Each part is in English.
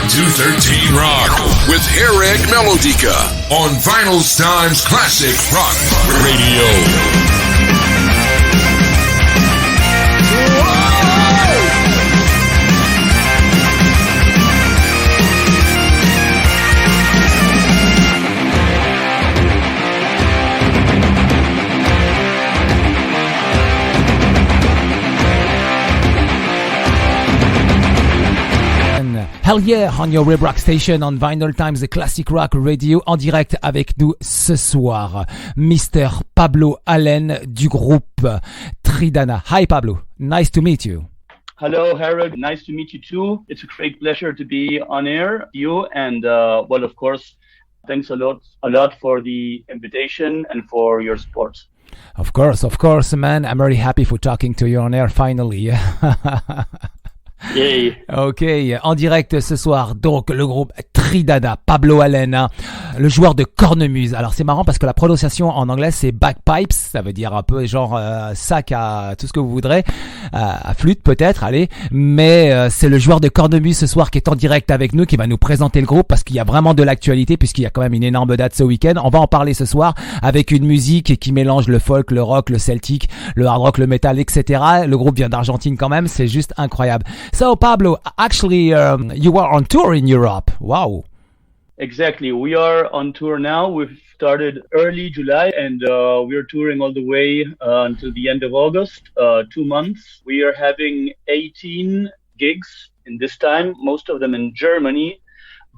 213Rock with Harrag Melodica on Vinylestimes Classic Rock Radio. Hell yeah, on your web rock station on Vinylestimes, the classic rock radio, en direct avec nous ce soir, Mr. Pablo Allen du groupe Triddana. Hi Pablo, nice to meet you. Hello, Harrag. Nice to meet you too. It's a great pleasure to be on air, you, and well, of course, thanks a lot for the invitation and for your support. Of course, man. I'm very happy for talking to you on air finally. Yay. Ok, en direct ce soir, donc le groupe Triddana, Pablo Allen, hein, le joueur de cornemuse. Alors c'est marrant parce que la prononciation en anglais c'est Bagpipes, ça veut dire un peu genre sac à tout ce que vous voudrez, à flûte peut-être, allez. Mais c'est le joueur de cornemuse ce soir qui est en direct avec nous, qui va nous présenter le groupe parce qu'il y a vraiment de l'actualité puisqu'il y a quand même une énorme date ce week-end. On va en parler ce soir avec une musique qui mélange le folk, le rock, le celtique, le hard rock, le metal, etc. Le groupe vient d'Argentine quand même, c'est juste incroyable. So Pablo, actually, you were on tour in Europe. Wow. Exactly. We are on tour now. We've started early July and we're touring all the way until the end of August, 2 months. We are having 18 gigs in this time, most of them in Germany,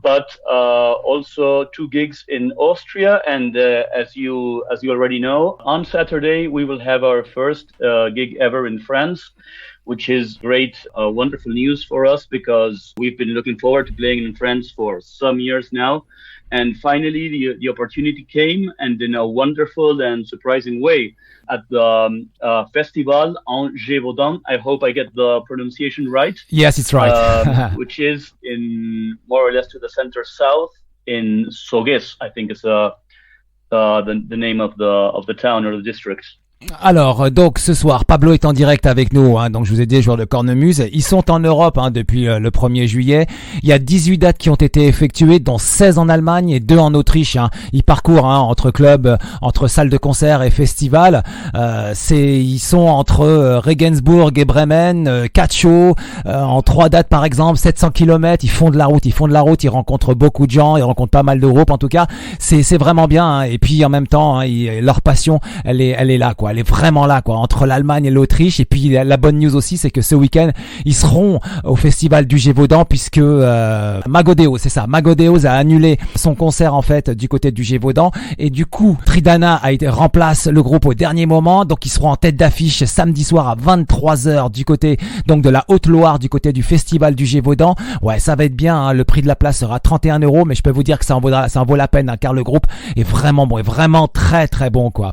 but also 2 gigs in Austria. And as you already know, on Saturday, we will have our first gig ever in France, which is great, wonderful news for us because we've been looking forward to playing in France for some years now. And finally, the opportunity came, and in a wonderful and surprising way, at the festival en Gévaudan. I hope I get the pronunciation right. Yes, it's right. Which is in more or less to the center south in Sogues, I think is the name of the town or the district. Alors, donc ce soir, Pablo est en direct avec nous, hein, donc je vous ai dit, joueurs de cornemuse. Ils sont en Europe hein, depuis le 1er juillet. Il y a 18 dates qui ont été effectuées, dont 16 en Allemagne et 2 en Autriche. Hein. Ils parcourent hein, entre clubs, entre salles de concert et festivals. Ils sont entre Regensburg et Bremen, 4 shows, en 3 dates par exemple, 700 km. Ils font de la route, ils rencontrent beaucoup de gens, ils rencontrent pas mal de groupes en tout cas. C'est vraiment bien. Hein. Et puis en même temps, hein, leur passion, elle est là, quoi. Elle est vraiment là, quoi, entre l'Allemagne et l'Autriche. Et puis la bonne news aussi, c'est que ce week-end, ils seront au festival du Gévaudan puisque Magodeos a annulé son concert en fait du côté du Gévaudan. Et du coup, Triddana remplace le groupe au dernier moment. Donc ils seront en tête d'affiche samedi soir à 23h du côté donc de la Haute-Loire, du côté du festival du Gévaudan. Ouais, ça va être bien. Hein. Le prix de la place sera 31 €, mais je peux vous dire que ça en vaut la peine, hein, car le groupe est vraiment bon, est vraiment très très bon, quoi.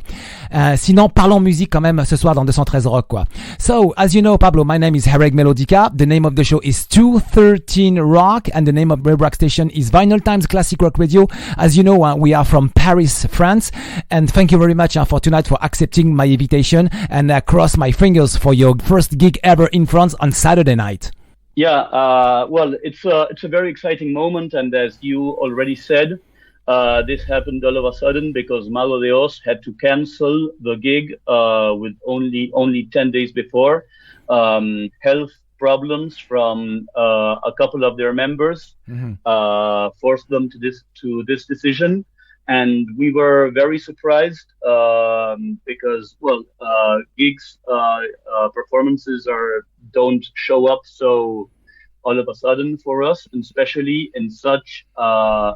Sinon, parlons musique quand même ce soir dans 213 Rock, quoi. So, as you know, Pablo, my name is Harrag Melodica. The name of the show is 213Rock, and the name of the rock station is Vinylestimes Classic Rock Radio. As you know, we are from Paris, France, and thank you very much for tonight for accepting my invitation, and cross my fingers for your first gig ever in France on Saturday night. Yeah, well, it's a very exciting moment, and as you already said, this happened all of a sudden because Mago de Oz had to cancel the gig with only 10 days before. Health problems from a couple of their members forced them to this decision, and we were very surprised because gigs performances don't show up so all of a sudden for us, and especially in such a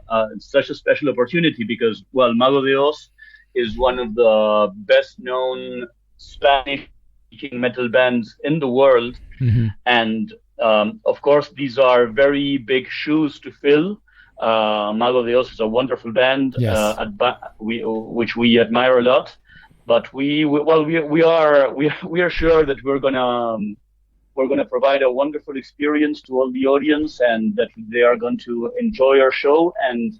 special opportunity because, well, Mago de Oz is one of the best known Spanish-speaking metal bands in the world. Mm-hmm. And, of course, these are very big shoes to fill. Mago de Oz is a wonderful band, yes. Which we admire a lot. But we are sure that we're gonna provide a wonderful experience to all the audience, and that they are going to enjoy our show. And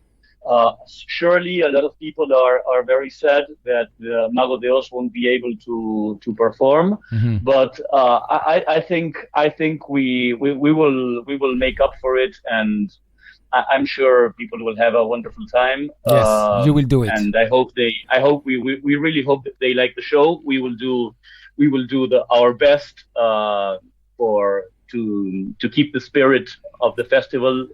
surely a lot of people are very sad that Mago de Oz won't be able to perform. Mm-hmm. But I think we will make up for it, and I'm sure people will have a wonderful time. Yes, you will do it. And we really hope that they like the show. We will do our best to keep the spirit of the festival,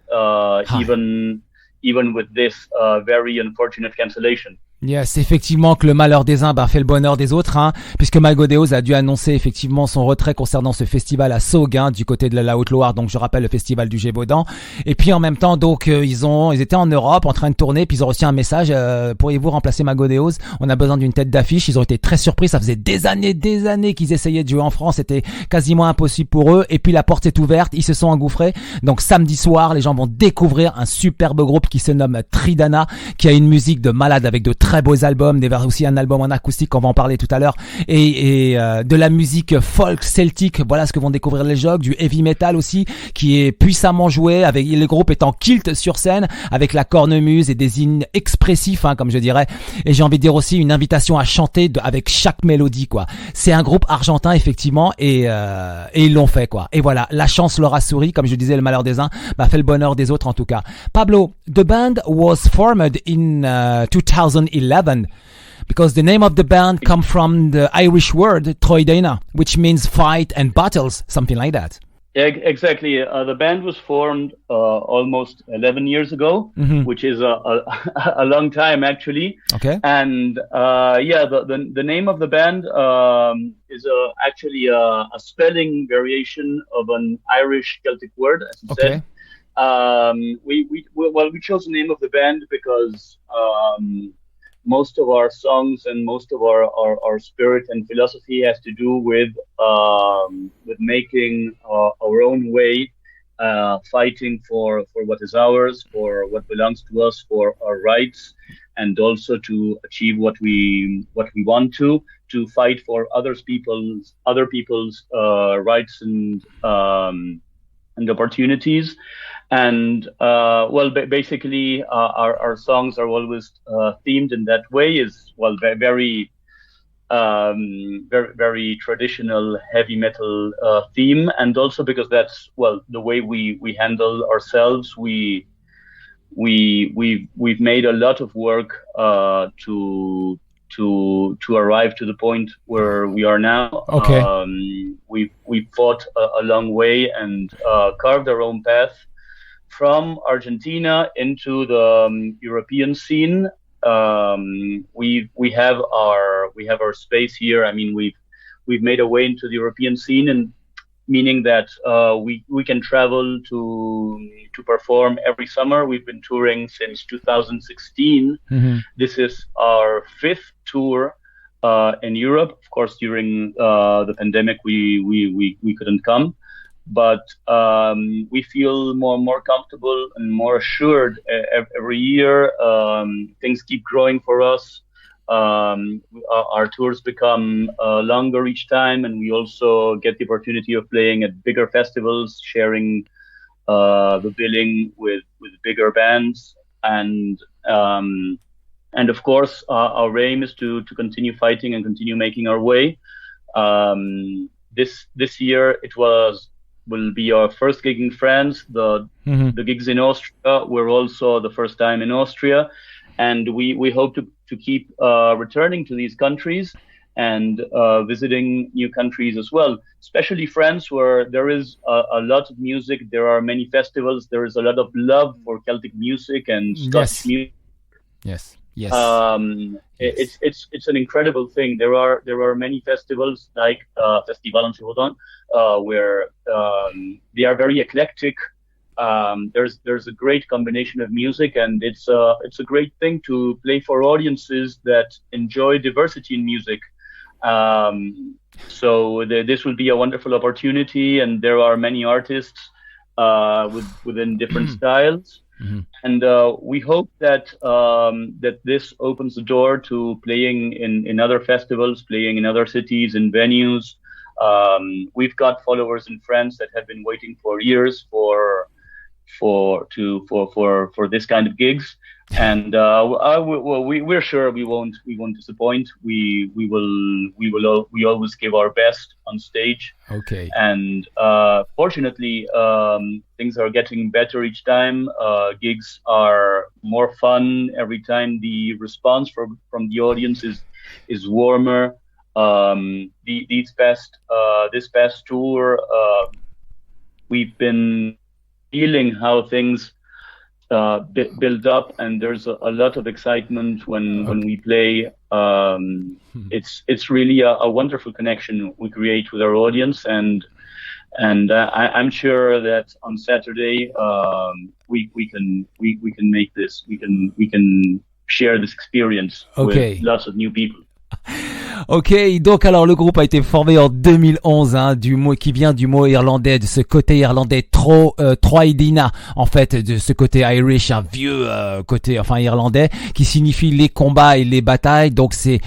even with this very unfortunate cancellation. Yes, effectivement que le malheur des uns fait le bonheur des autres, hein, puisque Malgodeos a dû annoncer effectivement son retrait concernant ce festival à Saugues, hein, du côté de la Haute-Loire, donc je rappelle le festival du Gévaudan. Et puis en même temps, donc ils étaient en Europe en train de tourner, puis ils ont reçu un message, pourriez-vous remplacer Malgodeos? On a besoin d'une tête d'affiche. Ils ont été très surpris, ça faisait des années qu'ils essayaient de jouer en France, c'était quasiment impossible pour eux. Et puis la porte est ouverte, ils se sont engouffrés. Donc samedi soir, les gens vont découvrir un superbe groupe qui se nomme Triddana, qui a une musique de malade avec de très beaux albums, aussi un album en acoustique, on va en parler tout à l'heure, et de la musique folk celtique. Voilà ce que vont découvrir les gens, du heavy metal aussi, qui est puissamment joué, avec le groupe étant kilt sur scène, avec la cornemuse et des hymnes expressifs, hein, comme je dirais. Et j'ai envie de dire aussi une invitation à chanter avec chaque mélodie, quoi. C'est un groupe argentin effectivement, et ils l'ont fait, quoi. Et voilà, la chance leur a souri, comme je disais, le malheur des uns fait le bonheur des autres en tout cas. Pablo, the band was formed in 2011 because the name of the band come from the Irish word Triddana, which means fight and battles, something like that. Yeah, exactly. The band was formed almost 11 years ago, which is a long time actually. Okay. And the name of the band is actually a spelling variation of an Irish Celtic word, as you said. We chose the name of the band because most of our songs and most of our spirit and philosophy has to do with making our own way, fighting for what is ours, for what belongs to us, for our rights, and also to achieve what we want to fight for other people's rights and opportunities. And basically, our songs are always themed in that way. Is very traditional heavy metal theme, and also because that's the way we handle ourselves. We've made a lot of work to arrive to the point where we are now. Okay. We've fought a long way and carved our own path from Argentina into the European scene. We have our space here. I mean, we've made a way into the European scene, and meaning that we can travel to perform every summer. We've been touring since 2016. This is our 5th tour in Europe. Of course, during the pandemic, we couldn't come. But we feel more comfortable and more assured every year. Things keep growing for us. Our tours become longer each time, and we also get the opportunity of playing at bigger festivals, sharing the billing with bigger bands, and of course our aim is to continue fighting and continue making our way. This year will be our first gig in France. The gigs in Austria were also the first time in Austria, and we hope to keep returning to these countries and visiting new countries as well, especially France, where there is a lot of music. There are many festivals. There is a lot of love for Celtic music and Scottish music. Yes. It's an incredible thing. There are many festivals like Festival en Gévaudan, where they are very eclectic. There's a great combination of music, and it's a great thing to play for audiences that enjoy diversity in music. So this will be a wonderful opportunity, and there are many artists within different styles. And we hope that this opens the door to playing in other festivals, playing in other cities and venues. We've got followers in France that have been waiting for years for for this kind of gigs. And we're sure we won't disappoint. We always give our best on stage. Okay. And fortunately, things are getting better each time. Gigs are more fun every time. The response from the audience is warmer. This past tour, we've been feeling how things build up, and there's a lot of excitement when we play. It's really a wonderful connection we create with our audience, and I'm sure that on Saturday we can make this. We can share this experience with lots of new people. Ok, donc alors le groupe a été formé en 2011, du mot qui vient du mot irlandais, de ce côté irlandais Triddana, en fait, de ce côté Irish, un vieux côté irlandais, qui signifie les combats et les batailles. Donc c'est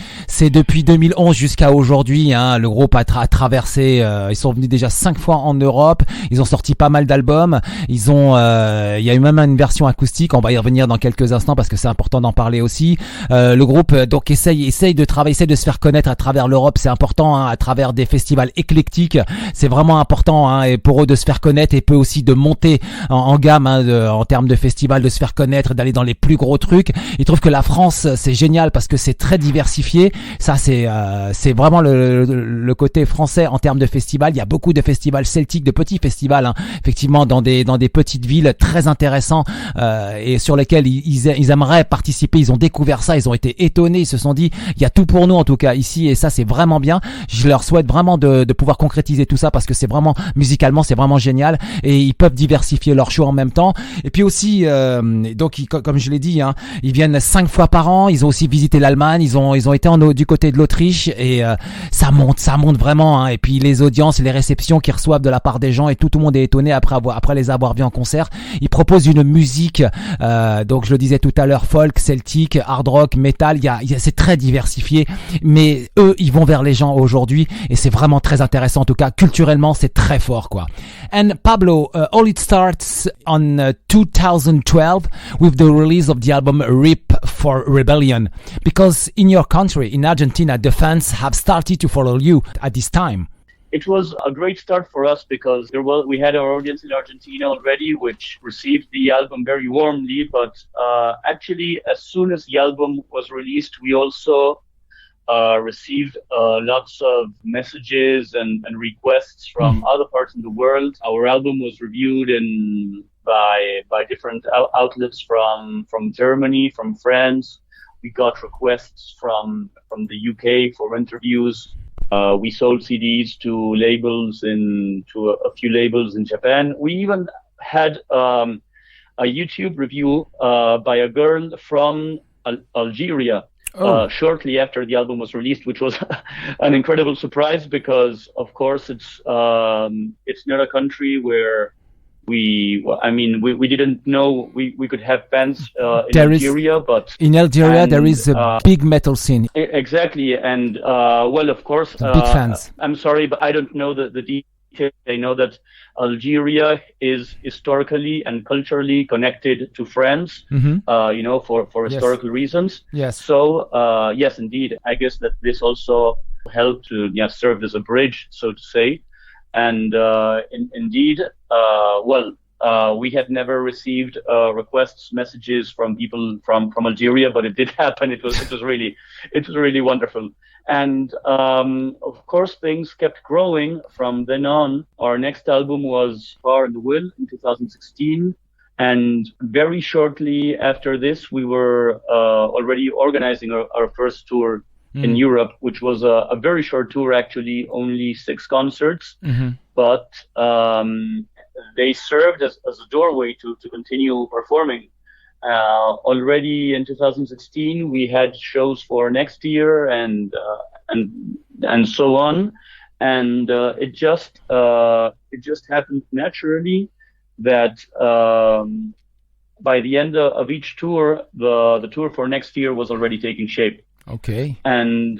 depuis 2011 jusqu'à aujourd'hui, le groupe a traversé, ils sont venus déjà 5 fois en Europe, ils ont sorti pas mal d'albums, il y a eu même une version acoustique, on va y revenir dans quelques instants parce que c'est important d'en parler aussi. Le groupe donc essaye de travailler, essaye de se faire connaître à travers l'Europe, c'est important, à travers des festivals éclectiques, c'est vraiment important, et pour eux de se faire connaître, et peu aussi de monter en gamme, en termes de festivals, de se faire connaître, d'aller dans les plus gros trucs. Ils trouvent que la France c'est génial parce que c'est très diversifié. Ça c'est vraiment le côté français en termes de festivals. Il y a beaucoup de festivals celtiques, de petits festivals, effectivement dans des petites villes très intéressants, et sur lesquels ils aimeraient participer. Ils ont découvert ça, ils ont été étonnés, ils se sont dit il y a tout pour nous en tout cas ici, et ça c'est vraiment bien. Je leur souhaite vraiment de pouvoir concrétiser tout ça parce que c'est vraiment musicalement c'est vraiment génial, et ils peuvent diversifier leur show en même temps. Et puis aussi donc comme je l'ai dit, ils viennent 5 fois par an. Ils ont aussi visité l'Allemagne, ils ont été du côté de l'Autriche, et ça monte vraiment, et puis les audiences, les réceptions qu'ils reçoivent de la part des gens, et tout le monde est étonné après les avoir vus en concert. Ils proposent une musique donc je le disais tout à l'heure, folk, celtique, hard rock, metal, c'est très diversifié, mais eux ils vont vers les gens aujourd'hui, et c'est vraiment très intéressant. En tout cas culturellement c'est très fort quoi. And Pablo, all it starts on 2012 with the release of the album Rip for Rebellion, because in your country, in Argentina, the fans have started to follow you at this time. It was a great start for us because we had our audience in Argentina already, which received the album very warmly. But actually, as soon as the album was released, we also received lots of messages and requests from other parts of the world. Our album was reviewed by different outlets from Germany, from France. We got requests from the UK for interviews. We sold CDs to a few labels in Japan. We even had a YouTube review by a girl from Algeria. Shortly after the album was released, which was an incredible surprise because, of course, it's not a country where we didn't know we could have fans in Algeria, but in Algeria there is a big metal scene. Exactly, and of course, big fans. I'm sorry, but I don't know the details. I know that Algeria is historically and culturally connected to France, for historical reasons. Yes. So, yes, indeed. I guess that this also helped to serve as a bridge, so to say. And indeed, we had never received messages from people from Algeria, but it did happen. It was really wonderful. And of course, things kept growing from then on. Our next album was Far in the Will in 2016. And very shortly after this, we were already organizing our first tour in Europe, which was a very short tour, actually, only 6 concerts. But they served as a doorway to continue performing. Already in 2016, we had shows for next year and so on. And it just happened naturally that by the end of each tour, the tour for next year was already taking shape. Okay. And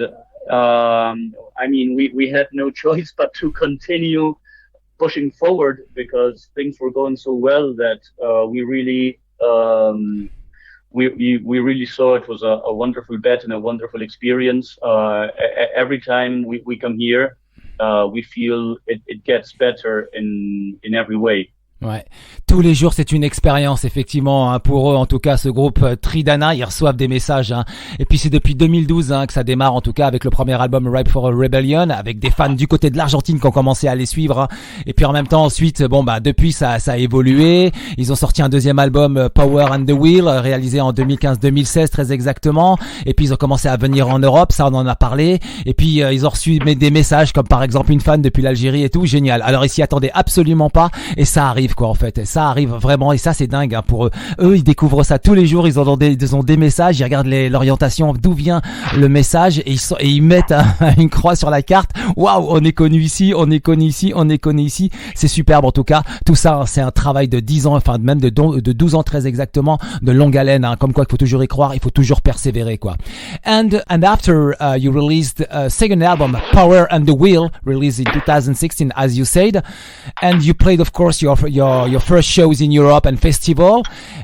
we had no choice but to continue pushing forward because things were going so well that we really we really saw it was a wonderful bet and a wonderful experience. Every time we come here, we feel it gets better in every way. Ouais. Tous les jours, c'est une expérience, effectivement, hein, pour eux, en tout cas, ce groupe Triddana, ils reçoivent des messages, hein. Et puis c'est depuis 2012 que ça démarre, en tout cas, avec le premier album Ripe for a Rebellion, avec des fans du côté de l'Argentine qui ont commencé à les suivre, hein. Et puis en même temps, ensuite, depuis ça a évolué. Ils ont sorti un deuxième album Power and the Wheel, réalisé en 2015-2016 très exactement. Et puis ils ont commencé à venir en Europe, ça on en a parlé. Et puis ils ont reçu des messages comme par exemple une fan depuis l'Algérie et tout, génial. Alors ils s'y attendaient absolument pas, et ça arrive quoi en fait, ça arrive vraiment, et ça c'est dingue hein, pour eux. Eux ils découvrent ça tous les jours, ils ont des messages, ils regardent l'orientation, d'où vient le message, et ils mettent une croix sur la carte. Waouh, on est connu ici, on est connu ici, on est connu ici. C'est superbe en tout cas. Tout ça c'est un travail de 10 ans, enfin même de 12 ans très exactement, de longue haleine, hein, comme quoi il faut toujours y croire, il faut toujours persévérer quoi. And after you released a second album Power and the Wheel, released in 2016 as you said, and you played of course your first shows in Europe and festival,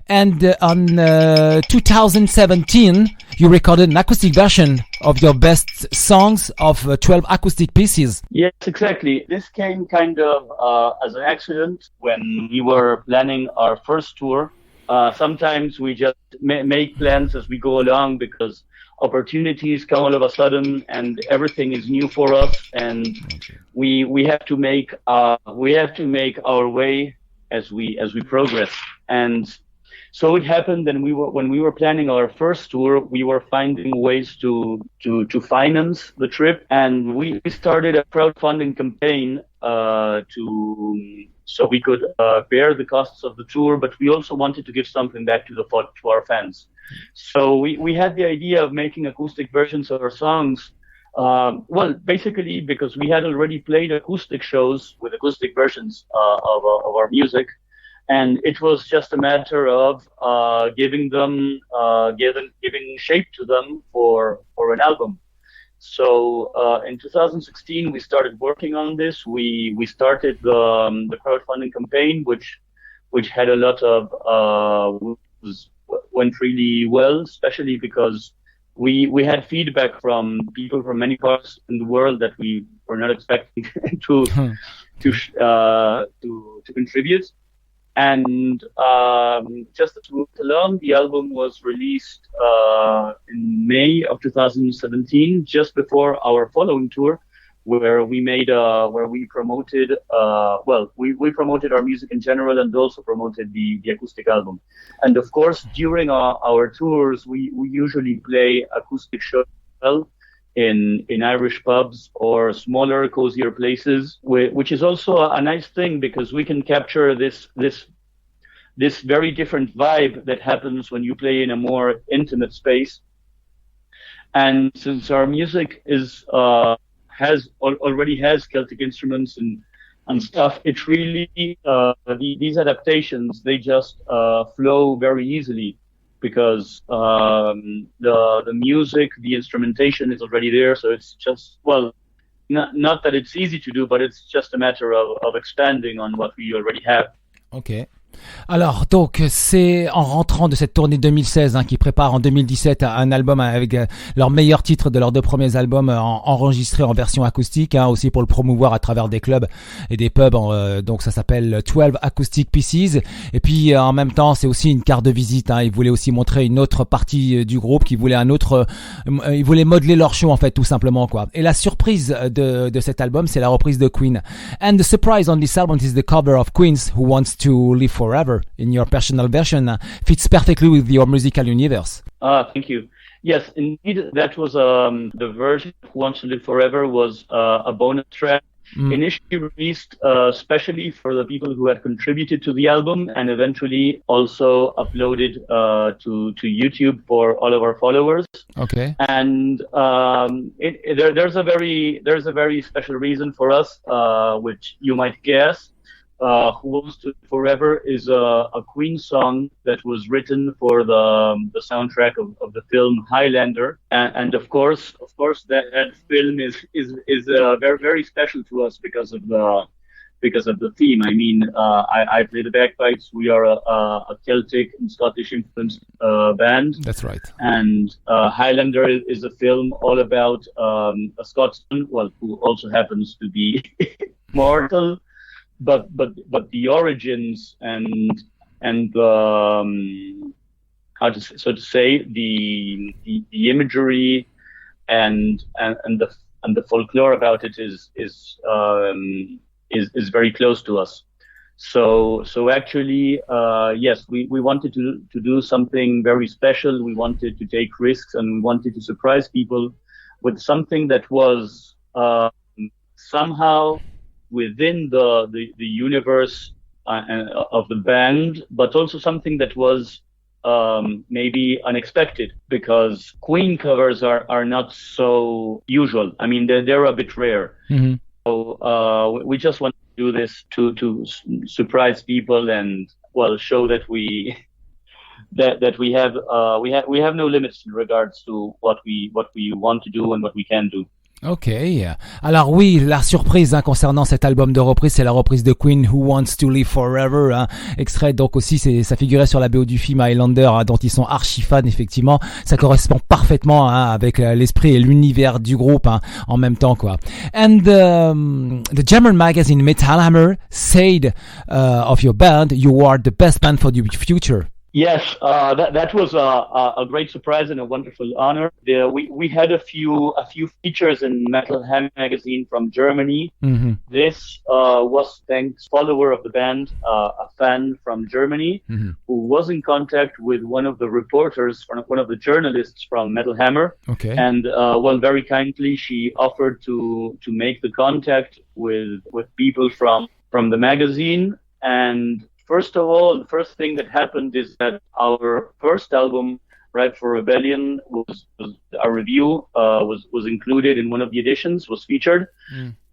and on 2017 you recorded an acoustic version of your best songs of 12 acoustic pieces. Yes, exactly. This came kind of as an accident when we were planning our first tour. Sometimes we just make plans as we go along because opportunities come all of a sudden and everything is new for us, and we have to make our way as we progress. And so it happened that when we were planning our first tour, we were finding ways to finance the trip, and we started a crowdfunding campaign so we could bear the costs of the tour, but we also wanted to give something back to our fans. So we had the idea of making acoustic versions of our songs. Basically because we had already played acoustic shows with acoustic versions of our music, and it was just a matter of giving shape to them for an album. So in 2016 we started working on this. We started the crowdfunding campaign, which had a lot of went really well, especially because we had feedback from people from many parts in the world that we were not expecting to contribute. And just to move along, the album was released in May of 2017, just before our following tour, where we promoted we promoted our music in general and also promoted the acoustic album. And of course, during our tours, we usually play acoustic shows in Irish pubs or smaller, cozier places, which is also a nice thing because we can capture this very different vibe that happens when you play in a more intimate space. And since our music already has Celtic instruments and stuff, it really these adaptations, they just flow very easily because the music, the instrumentation is already there, so it's just not that it's easy to do, but it's just a matter of expanding on what we already have. Okay. Alors donc c'est en rentrant de cette tournée 2016 qui prépare en 2017 un album avec leurs meilleurs titres de leurs deux premiers albums enregistrés en version acoustique, aussi pour le promouvoir à travers des clubs et des pubs, donc ça s'appelle 12 Acoustic Pieces. Et puis en même temps c'est aussi une carte de visite, ils voulaient aussi montrer une autre partie du groupe, ils voulaient ils voulaient modeler leur show en fait, tout simplement quoi. Et la surprise de cet album, c'est la reprise de Queen. And the surprise on this album is the cover of Queen's Who Wants to Live Forever in your personal version. Fits perfectly with your musical universe. Thank you. Yes, indeed, that was the version Who Wants to Live Forever was a bonus track initially released especially for the people who had contributed to the album, and eventually also uploaded to YouTube for all of our followers. Okay. And there's a very special reason for us, which you might guess. Who Wants to Live Forever is a Queen song that was written for the soundtrack of the film Highlander, and of course that film is very, very special to us because of because of the theme. I mean, I play the bagpipes. We are a Celtic and Scottish influenced band. That's right. And Highlander is a film all about a Scotsman, who also happens to be mortal, but the origins and how to say the imagery and the folklore about it is very close to us. So actually, yes, we wanted to do something very special. We wanted to take risks, and we wanted to surprise people with something that was somehow within the universe of the band, but also something that was maybe unexpected, because Queen covers are not so usual. I mean, they're a bit rare. Mm-hmm. So we just want to do this to surprise people and show that we have no limits in regards to what we want to do and what we can do. Ok. Alors oui, la surprise concernant cet album de reprise, c'est la reprise de Queen, Who Wants to Live Forever, extrait donc aussi, ça figurait sur la BO du film Highlander, dont ils sont archi fans effectivement. Ça correspond parfaitement avec l'esprit et l'univers du groupe en même temps quoi. And the German magazine Metal Hammer said of your band, you are the best band for the future. Yes, that was a great surprise and a wonderful honor. We had a few features in Metal Hammer magazine from Germany. Mm-hmm. This was thanks follower of the band, a fan from Germany, mm-hmm. who was in contact with one of the reporters, one of the journalists from Metal Hammer. Okay. And very kindly she offered to make the contact with people from the magazine. And first of all, the first thing that happened is that our first album, Ripe for Rebellion, was our review was included in one of the editions, was featured.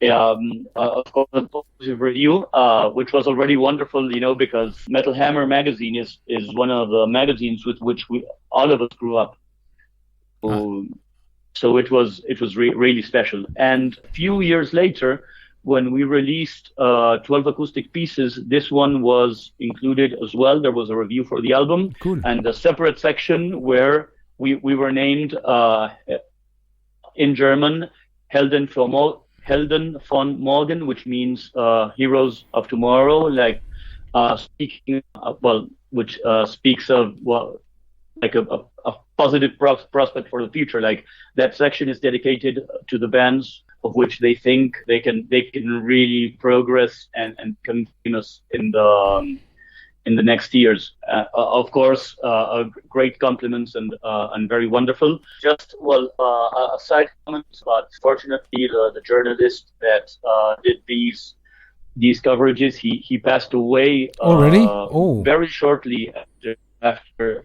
Of course, a positive review, which was already wonderful, because Metal Hammer magazine is one of the magazines with which all of us grew up. So it was really special. And a few years later, when we released 12 acoustic pieces, this one was included as well. There was a review for the album. Cool. And a separate section where we were named in German Helden von Morgen, which means heroes of tomorrow, like which speaks of like a positive prospect for the future. Like that section is dedicated to the bands of which they think they can really progress and continue in the next years. Of course, great compliments and very wonderful. Just a side comment, but fortunately the journalist that did these coverages, he passed away already. Very shortly after,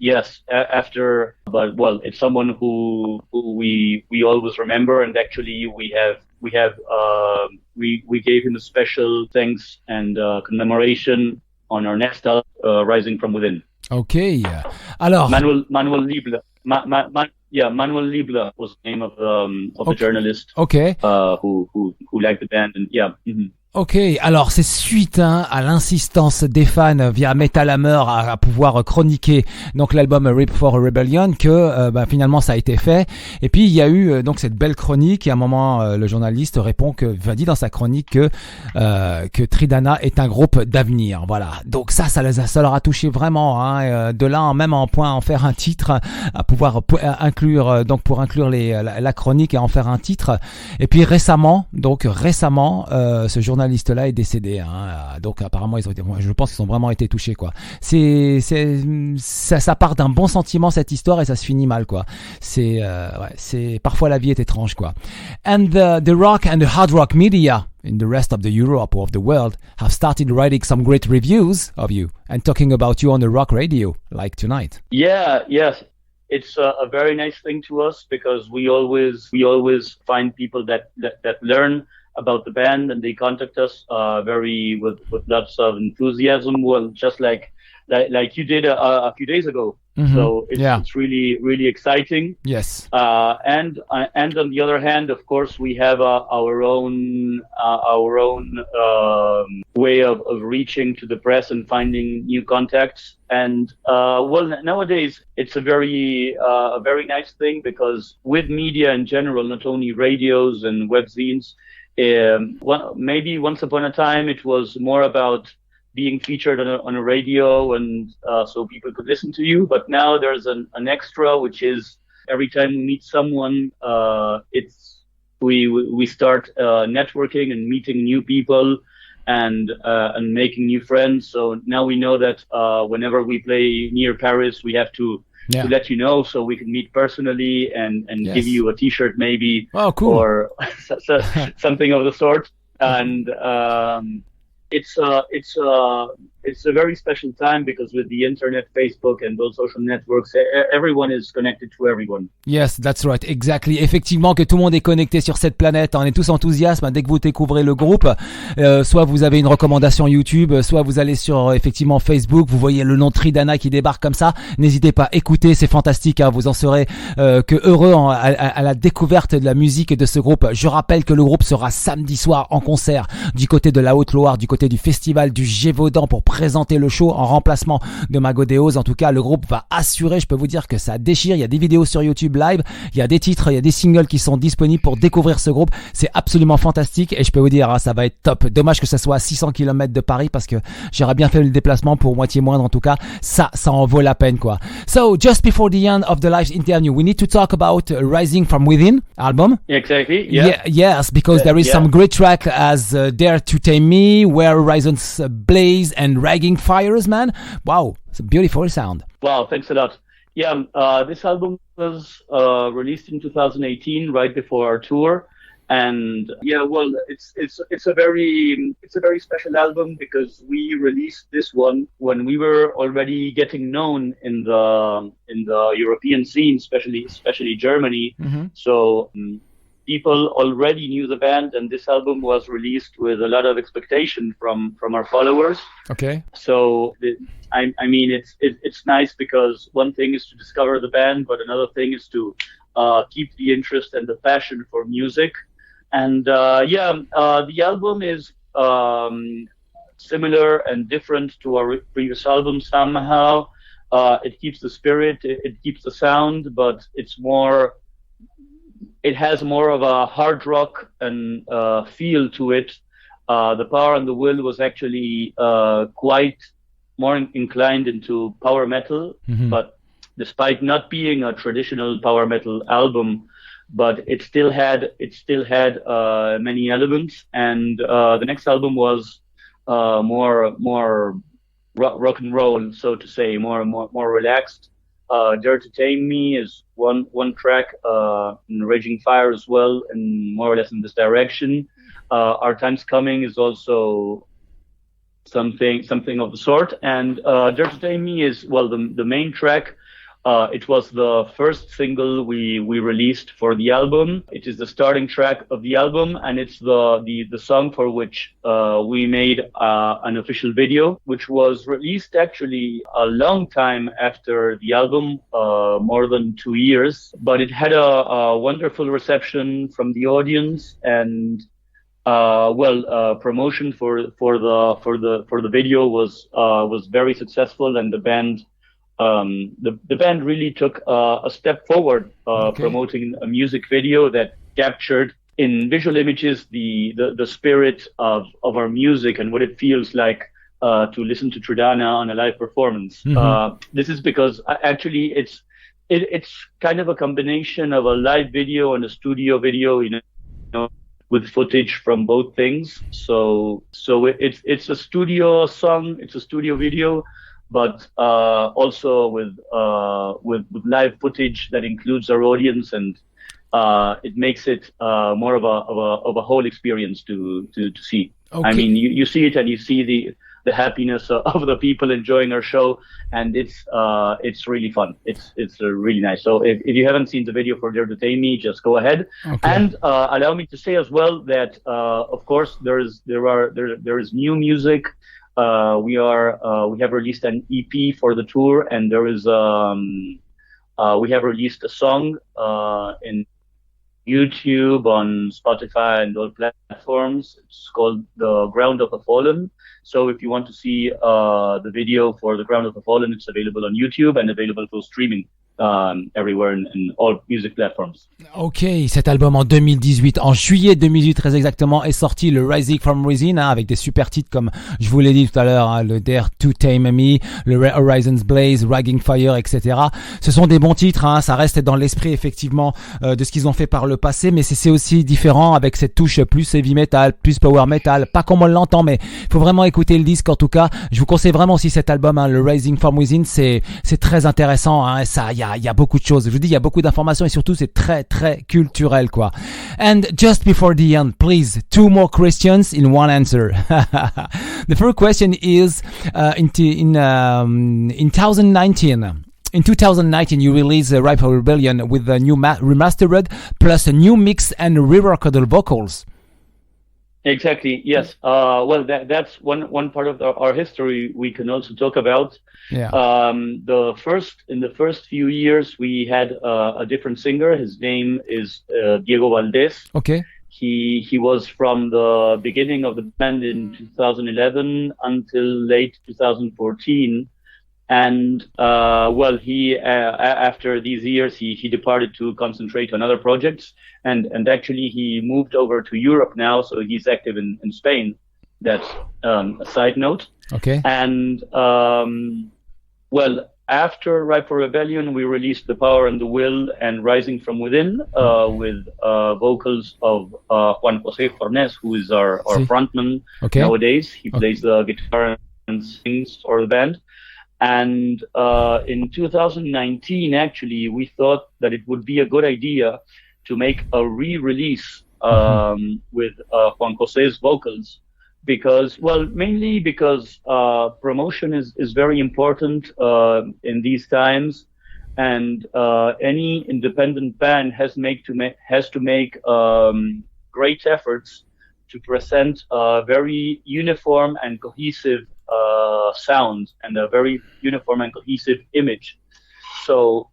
but it's someone who we always remember, and actually we gave him a special thanks and commemoration on our next album, Rising from Within. Okay. Alors Manuel Liebler. Manuel Liebler was the name of the journalist. Okay. Who liked the band, and yeah. Mm-hmm. Ok, alors c'est suite à l'insistance des fans via Metal Hammer à pouvoir chroniquer donc l'album Rip for Rebellion que finalement ça a été fait. Et puis il y a eu donc cette belle chronique et à un moment le journaliste dit dans sa chronique que Triddana est un groupe d'avenir. Voilà, donc ça leur a touché vraiment. De là même en faire un titre, à pouvoir inclure la chronique et en faire un titre. Et puis récemment, ce journaliste là est décédé, donc apparemment je pense qu'ils ont vraiment été touchés quoi. Ça part d'un bon sentiment cette histoire et ça se finit mal quoi. C'est parfois la vie est étrange quoi. And the rock and the hard rock media in the rest of the Europe or of the world have started writing some great reviews of you and talking about you on the rock radio like tonight. Yes. It's a very nice thing to us because we always find people that learn about the band and they contact us with lots of enthusiasm. Well, just like like you did a few days ago. Mm-hmm. So it's really, really exciting. Yes. And on the other hand, of course, we have our own way of reaching to the press and finding new contacts. And nowadays it's a very nice thing, because with media in general, not only radios and webzines, maybe once upon a time it was more about being featured on a radio, and so people could listen to you. But now there's an extra, which is every time we meet someone, we start networking and meeting new people and making new friends. So now we know that whenever we play near Paris, we have to let you know, so we can meet personally and give you a T-shirt maybe, or something of the sort. And it's a very special time, because with the internet, Facebook and those social networks, everyone is connected to everyone. Yes, that's right, exactly. Effectivement, que tout le monde est connecté sur cette planète. On est tous enthousiastes dès que vous découvrez le groupe. Soit vous avez une recommandation YouTube, soit vous allez sur effectivement Facebook, vous voyez le nom Triddana qui débarque comme ça. N'hésitez pas, écoutez, c'est fantastique. Vous en serez que heureux à la découverte de la musique de ce groupe. Je rappelle que le groupe sera samedi soir en concert du côté de la Haute-Loire, du côté du festival du Gévaudan, pour présenter le show en remplacement de Mago de Oz. En tout cas, le groupe va assurer, je peux vous dire que ça déchire. Il y a des vidéos sur YouTube live, il y a des titres, il y a des singles qui sont disponibles pour découvrir ce groupe. C'est absolument fantastique et je peux vous dire, ça va être top. Dommage que ça soit à 600 km de Paris, parce que j'aurais bien fait le déplacement pour moitié moindre. En tout cas, ça en vaut la peine, quoi. So, just before the end of the live interview, we need to talk about Rising From Within album. Exactly, yeah. Yes, because there is some great track as Dare to Tame Me, Where Horizons Blaze, and Ragging Fires, man. Wow, it's a beautiful sound. Wow, thanks a lot. Yeah, this album was released in 2018, right before our tour, and it's a very special album, because we released this one when we were already getting known in the European scene, especially Germany. Mm-hmm. So people already knew the band, and this album was released with a lot of expectation from our followers. Okay. So I mean, it's nice, because one thing is to discover the band, but another thing is to keep the interest and the passion for music. And the album is similar and different to our previous album somehow. It keeps the spirit, it keeps the sound, but it has more of a hard rock and feel to it. The Power and the Will was actually quite more inclined into power metal, but despite not being a traditional power metal album, but it still had many elements. And the next album was more rock and roll, so to say, more relaxed. Dare to Tame Me is one track, and Raging Fire as well, and more or less in this direction. Our Time's Coming is also something of the sort. And Dare to Tame Me is, well, the main track. It was the first single we released for the album. It is the starting track of the album, and it's the song for which we made an official video, which was released actually a long time after the album, more than 2 years. But it had a wonderful reception from the audience, and promotion for the video was very successful, and the band. The band really took a step forward, promoting a music video that captured in visual images the spirit of our music and what it feels like to listen to Triddana on a live performance. Mm-hmm. This is because actually it's kind of a combination of a live video and a studio video, you know, with footage from both things. So it's a studio song, it's a studio video, but also with live footage that includes our audience, and it makes it more of a whole experience to see. Okay. I mean, you see it and you see the happiness of the people enjoying our show, and it's really fun. It's really nice. So if you haven't seen the video for Dare to Tame Me, just go ahead. Okay. And allow me to say as well that of course there is new music We have released an EP for the tour, and there is we have released a song in YouTube, on Spotify, and all platforms. It's called The Ground of the Fallen. So if you want to see the video for The Ground of the Fallen, it's available on YouTube and available for streaming everywhere in all music platforms. Ok, cet album en 2018, en juillet 2018 très exactement, est sorti, le Rising from Within, avec des super titres comme je vous l'ai dit tout à l'heure, le Dare to Tame Me, le Horizons Blaze, Ragging Fire, etc. Ce sont des bons titres, ça reste dans l'esprit effectivement de ce qu'ils ont fait par le passé, mais c'est aussi différent avec cette touche plus heavy metal, plus power metal, pas comme on l'entend, mais il faut vraiment écouter le disque en tout cas. Je vous conseille vraiment aussi cet album, le Rising from Within, c'est très intéressant, ça il y a beaucoup de choses. Je vous dis, il y a beaucoup d'informations et surtout, c'est très, très culturel, quoi. And just before the end, please, 2 more questions in one answer. The first question is, in 2019, in 2019, you released Ripe for Rebellion with a new remastered plus a new mix and re-recorded vocals. Exactly. Yes. Well, that's one part of our history we can also talk about. Yeah. In the first few years, we had a different singer. His name is Diego Valdez. Okay. He was from the beginning of the band in 2011 until late 2014. And he after these years he departed to concentrate on other projects, and actually he moved over to Europe now, so he's active in Spain. That's a side note. Okay. And after Ripe for Rebellion, we released The Power and the Will and Rising from Within with vocals of Juan José Fornés, who is our frontman nowadays. He plays the guitar and sings for the band. And in 2019, actually, we thought that it would be a good idea to make a re-release with Juan José's vocals, mainly because promotion is very important in these times, and any independent band has to make great efforts to present a very uniform and cohesive sound and a very uniform and cohesive image. So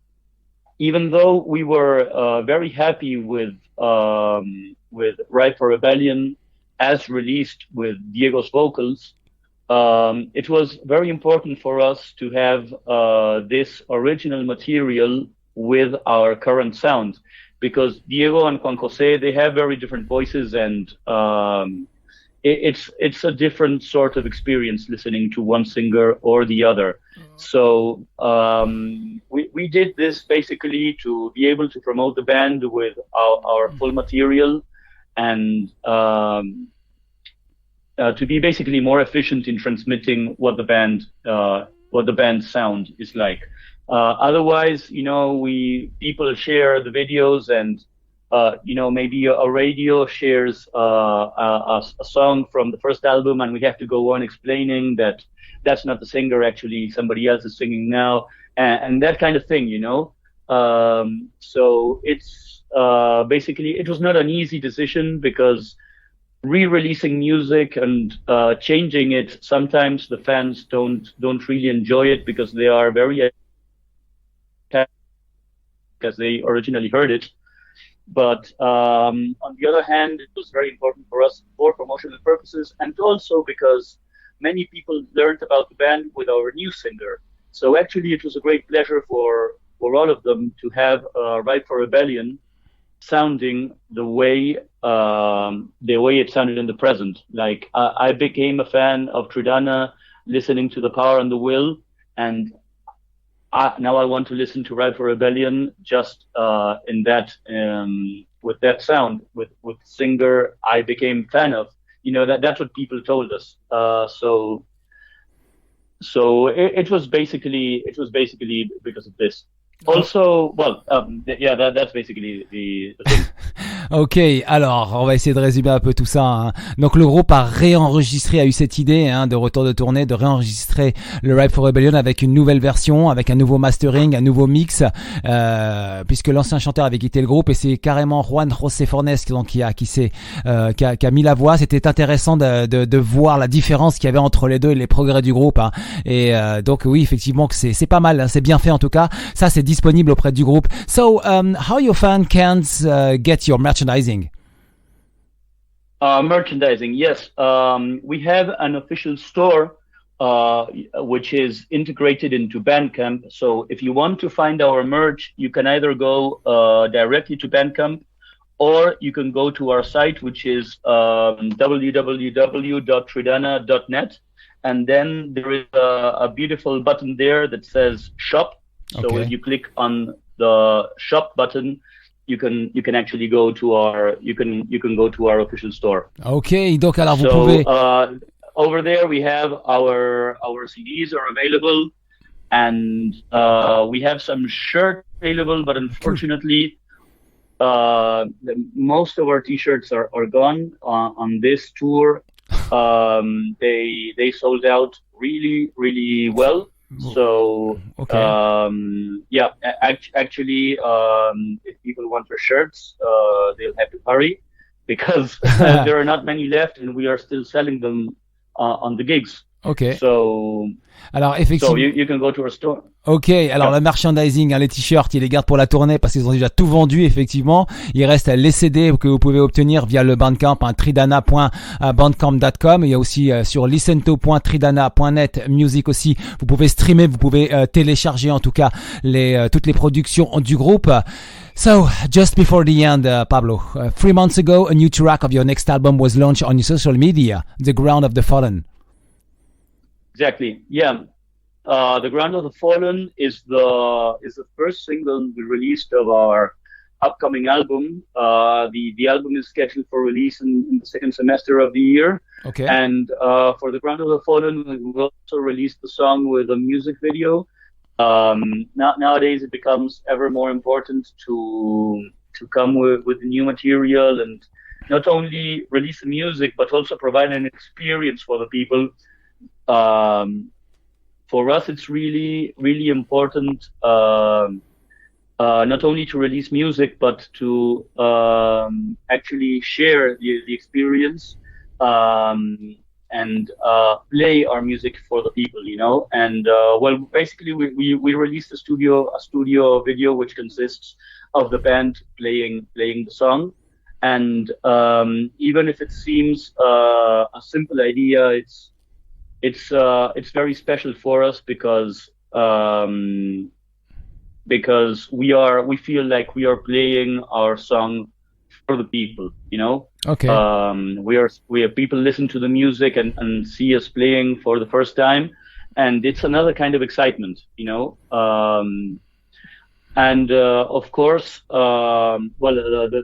even though we were very happy with Ripe for Rebellion as released with Diego's vocals, it was very important for us to have this original material with our current sound, because Diego and Juan José, they have very different voices, and it's a different sort of experience listening to one singer or the other. So we did this basically to be able to promote the band with our full material, and to be basically more efficient in transmitting what the band's sound is like. Otherwise, people share the videos, and maybe a radio shares a song from the first album, and we have to go on explaining that that's not the singer, actually somebody else is singing now, and that kind of thing, So it's basically, it was not an easy decision, because re-releasing music and changing it, sometimes the fans don't really enjoy it, because they are very as they originally heard it. But on the other hand, it was very important for us for promotional purposes, and also because many people learned about the band with our new singer. So actually, it was a great pleasure for all of them to have Ripe for Rebellion sounding the way it sounded in the present. Like I became a fan of Triddana listening to The Power and the Will, and now I want to listen to Ripe for Rebellion just in that with that sound, with singer I became fan of. That's what people told us. So it was basically because of this. Also, that's basically the thing. Ok, alors on va essayer de résumer un peu tout ça. Hein. Donc le groupe a eu cette idée de retour de tournée, de réenregistrer le Ripe for Rebellion avec une nouvelle version, avec un nouveau mastering, un nouveau mix, puisque l'ancien chanteur avait quitté le groupe et c'est carrément Juan, José, Fornés qui a mis la voix. C'était intéressant de voir la différence qu'il y avait entre les deux et les progrès du groupe. Hein. Et donc oui, effectivement que c'est pas mal, hein, c'est bien fait en tout cas. Ça c'est disponible auprès du groupe. So how your fan can get your merchandising? Merchandising, yes. We have an official store, which is integrated into Bandcamp. So if you want to find our merch, you can either go directly to Bandcamp, or you can go to our site, which is www.triddana.net. And then there is a beautiful button there that says shop. So okay. if you click on the shop button, you can actually go to our official store. Okay, donc alors vous pouvez. Over there we have our CDs are available, and we have some shirts available, but unfortunately, most of our T-shirts are gone on this tour. They sold out really well. So okay. Actually, if people want their shirts, they'll have to hurry because there are not many left, and we are still selling them on the gigs. Okay. So alors effectivement, you can go to our store. Ok, alors le merchandising, les t-shirts, ils les gardent pour la tournée parce qu'ils ont déjà tout vendu effectivement. Il reste les CD que vous pouvez obtenir via le Bandcamp, triddana.bandcamp.com. Il y a aussi sur listento.triddana.net music aussi. Vous pouvez streamer, vous pouvez télécharger en tout cas toutes les productions du groupe. So, just before the end, Pablo, 3 months ago, a new track of your next album was launched on your social media, The Ground of the Fallen. Exactly, yeah. The Ground of the Fallen is the first single we released of our upcoming album. The album is scheduled for release in the second semester of the year. Okay. And for The Ground of the Fallen, we will also release the song with a music video. Nowadays, it becomes ever more important to come with new material and not only release the music, but also provide an experience for the people. For us, it's really important not only to release music, but to actually share the experience and play our music for the people, you know. And basically, we released a studio video which consists of the band playing the song. And even if it seems a simple idea, it's very special for us because we feel like we are playing our song for the people, you know. Okay. We have people listen to the music and see us playing for the first time, and it's another kind of excitement, you know. And of course, the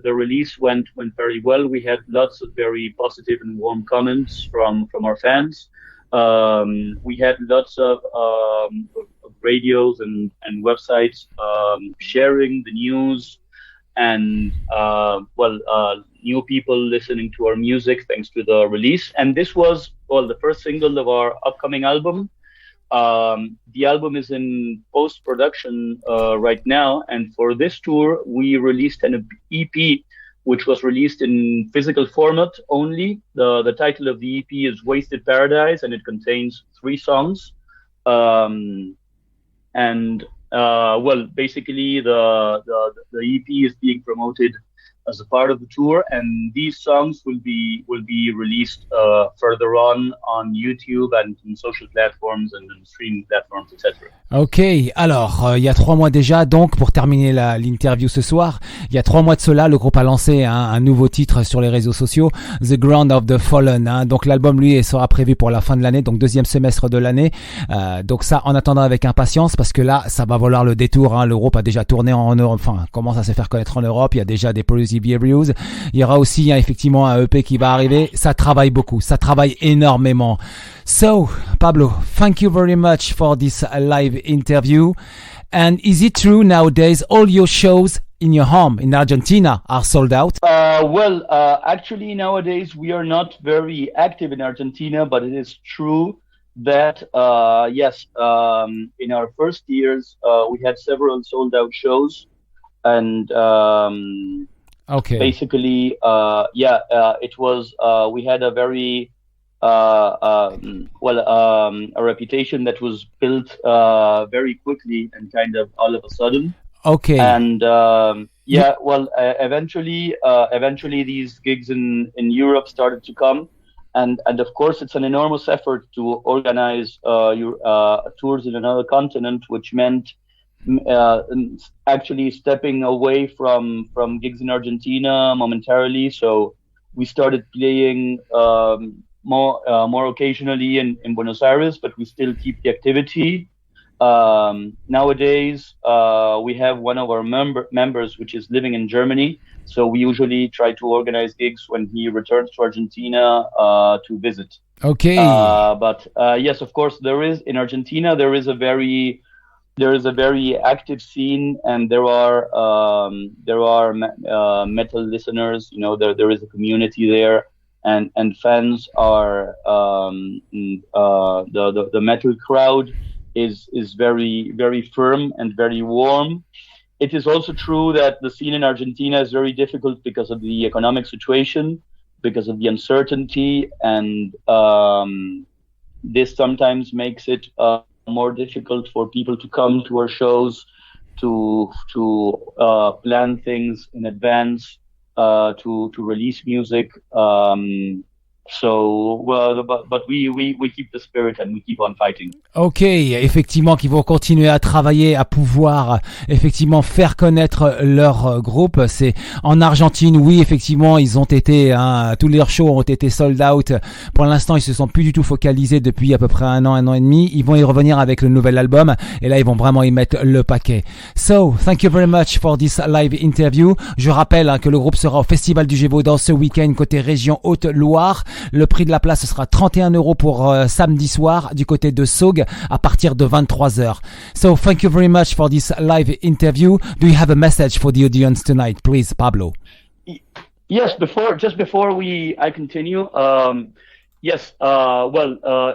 release went very well. We had lots of very positive and warm comments from our fans. We had lots of radios and websites sharing the news, and new people listening to our music thanks to the release. And this was the first single of our upcoming album. The album is in post-production right now, and for this tour we released an EP which was released in physical format only. The title of the EP is Wasted Paradise, and it contains 3 songs. Basically the EP is being promoted as a part of the tour, and these songs will be released further on YouTube and in social platforms and in streaming platforms, etc. Ok, alors il y a 3 mois déjà, donc pour terminer l'interview ce soir, il y a 3 mois de cela, le groupe a lancé un nouveau titre sur les réseaux sociaux, The Ground of the Fallen. Donc l'album lui sera prévu pour la fin de l'année, donc deuxième semestre de l'année. Donc ça, en attendant avec impatience, parce que là, ça va valoir le détour. Le groupe a déjà tourné en Europe, enfin commence à se faire connaître en Europe. Il y a déjà des Progressive Reviews. Il y aura aussi effectivement un EP qui va arriver. Ça travaille beaucoup, ça travaille énormément. So, Pablo, thank you very much for this live interview. And is it true nowadays all your shows in your home in Argentina are sold out? Actually, nowadays we are not very active in Argentina, but it is true that yes, in our first years we had several sold out shows, and basically, it was we had a very a reputation that was built very quickly and kind of all of a sudden. Okay. And eventually these gigs in Europe started to come, and of course it's an enormous effort to organize your tours in another continent, which meant actually stepping away from gigs in Argentina momentarily. So we started playing more occasionally in Buenos Aires, but we still keep the activity. Nowadays, we have one of our members which is living in Germany, so we usually try to organize gigs when he returns to Argentina to visit. Okay. But yes, of course, in Argentina there is a very active scene, and there are metal listeners. You know, there is a community there, and fans are the metal crowd is very, very firm and very warm. It is also true that the scene in Argentina is very difficult because of the economic situation, because of the uncertainty, and this sometimes makes it more difficult for people to come to our shows, to plan things in advance, to release music. But we keep the spirit and we keep on fighting. Ok, effectivement, qu'ils vont continuer à travailler, à pouvoir effectivement faire connaître leur groupe. C'est en Argentine, oui, effectivement, ils ont été, tous leurs shows ont été sold out. Pour l'instant, ils se sont plus du tout focalisés depuis à peu près un an et demi. Ils vont y revenir avec le nouvel album et là, ils vont vraiment y mettre le paquet. So, thank you very much for this live interview. Je rappelle que le groupe sera au Festival du Gévaudan ce week-end côté région Haute-Loire. Le prix de la place, ce sera 31 € pour samedi soir du côté de Saugues à partir de 23h. So, thank you very much for this live interview. Do you have a message for the audience tonight, please, Pablo? Yes, before I continue, yes,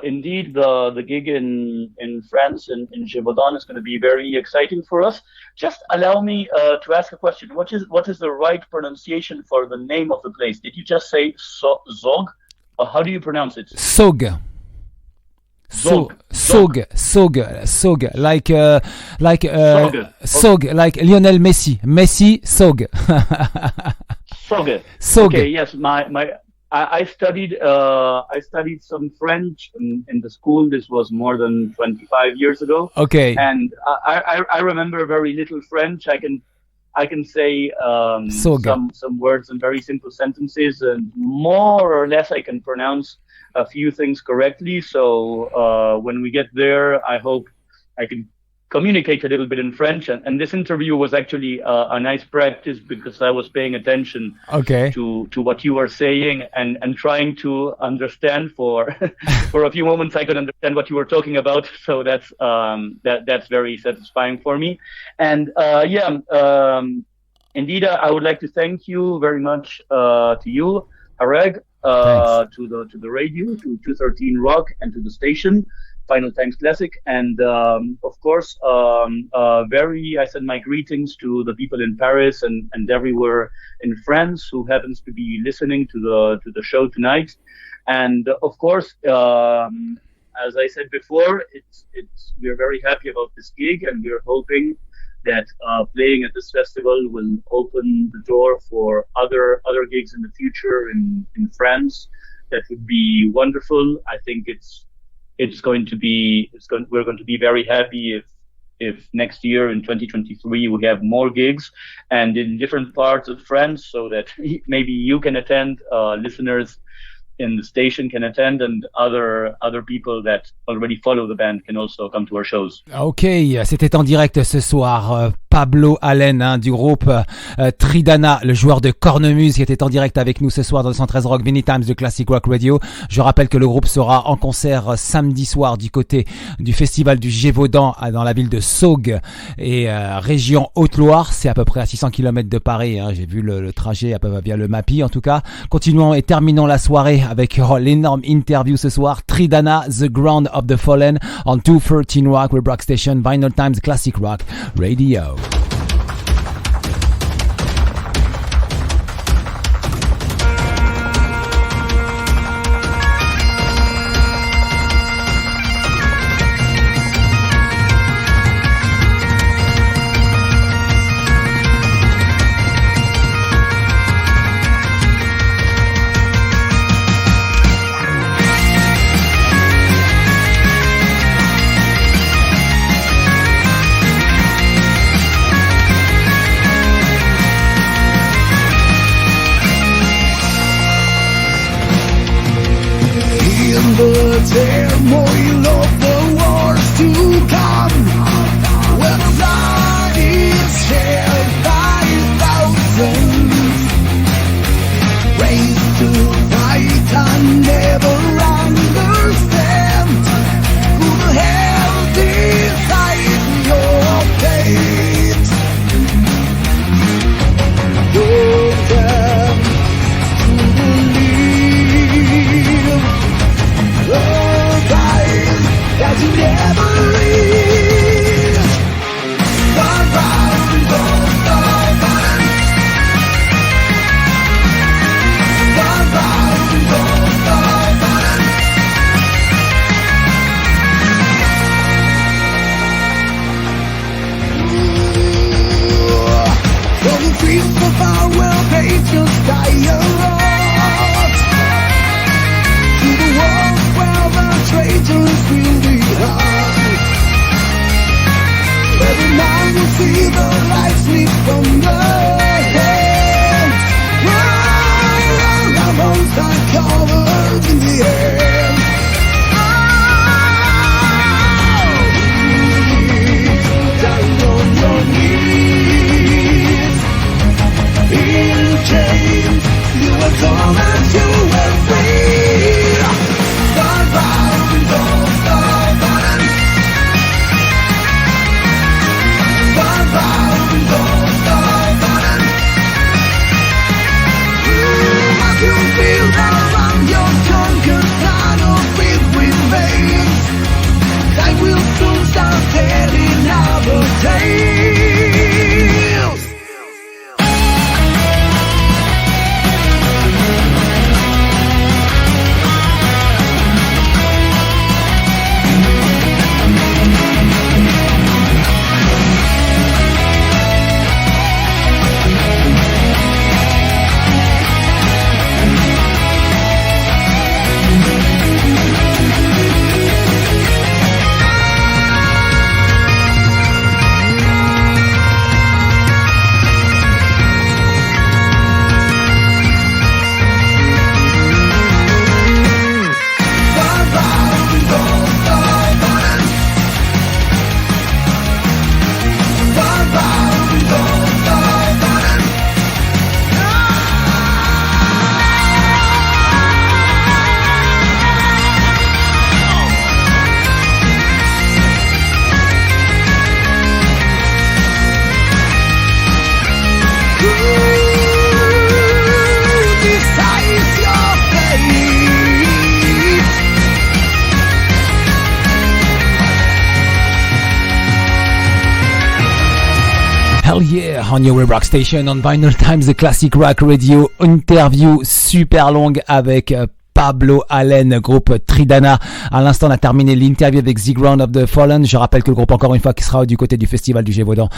indeed, the gig in France in Gévaudan is going to be very exciting for us. Just allow me to ask a question. What is the right pronunciation for the name of the place? Did you just say Zog? How do you pronounce it? Saugues. Saugues, like Saugues, like Lionel Messi. Saugues. Saugues. Okay, yes, I studied some French in the school. This was more than 25 years ago. Okay. And I remember very little French. I can say some words in very simple sentences, and more or less I can pronounce a few things correctly. So when we get there, I hope I can communicate a little bit in French. And this interview was actually a nice practice because I was paying attention to what you were saying and trying to understand for for a few moments. I could understand what you were talking about. So that's very satisfying for me. And indeed, I would like to thank you very much to you, Harrag, to the radio, to 213Rock, and to the station, Final Times Classic, and of course, I send my greetings to the people in Paris and everywhere in France who happens to be listening to the show tonight. And of course, as I said before, we're very happy about this gig, and we're hoping that playing at this festival will open the door for other gigs in the future in France. That would be wonderful. I think we're going to be very happy if next year in 2023 we have more gigs and in different parts of France, so that maybe you can attend, listeners in the station can attend, and other people that already follow the band can also come to our shows. Ok, c'était en direct ce soir. Pablo Allen du groupe Triddana, le joueur de cornemuse qui était en direct avec nous ce soir dans le 213 Rock Vinylestimes de Classic Rock Radio. Je rappelle que le groupe sera en concert samedi soir du côté du festival du Gévaudan dans la ville de Saugues et région Haute-Loire. C'est à peu près à 600 km de Paris. J'ai vu le trajet via le Mappy en tout cas. Continuons et terminons la soirée avec l'énorme interview ce soir. Triddana, The Ground of the Fallen on 213Rock Harrag Station, Vinylestimes Classic Rock Radio. The turmoil of the wars to come, when blood is shed by thousands, raised to fight and never understand, could help decide your fate. Don't dare to believe that you never reach the ground of the fallen, the ground of the fallen. For the dreams of our world, they just die alone. To the world where the traitors will be hung, every man will see the lights leap from the hands. Our bones are covered in the air. Down on your knees, in chains, you were tormented, you were free. The ground of the fallen, the ground of the fallen. As you feel around your drunken tunnel filled with veins, time will soon start telling our tales. Hell yeah, on your Harrag Station, on Vinylestimes, the Classic Rock Radio, interview super longue avec Pablo Allen, groupe Triddana. À l'instant, on a terminé l'interview avec The Ground of the Fallen. Je rappelle que le groupe, encore une fois, qui sera du côté du festival du Gévaudan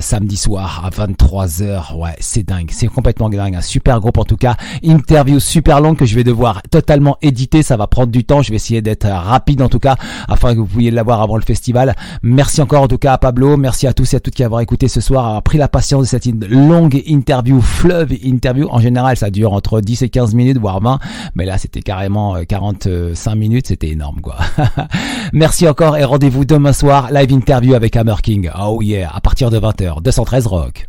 samedi soir à 23h. Ouais, c'est dingue, c'est complètement dingue. Un super groupe en tout cas. Interview super longue que je vais devoir totalement éditer. Ça va prendre du temps. Je vais essayer d'être rapide en tout cas, afin que vous puissiez l'avoir avant le festival. Merci encore en tout cas à Pablo. Merci à tous et à toutes qui avoir écouté ce soir, avoir pris la patience de cette longue interview, fleuve interview. En général, ça dure entre 10 et 15 minutes, voire 20. Mais là, c'était c'était carrément 45 minutes, c'était énorme quoi. Merci encore et rendez-vous demain soir, live interview avec Hammer King. Oh yeah, à partir de 20h, 213 Rock.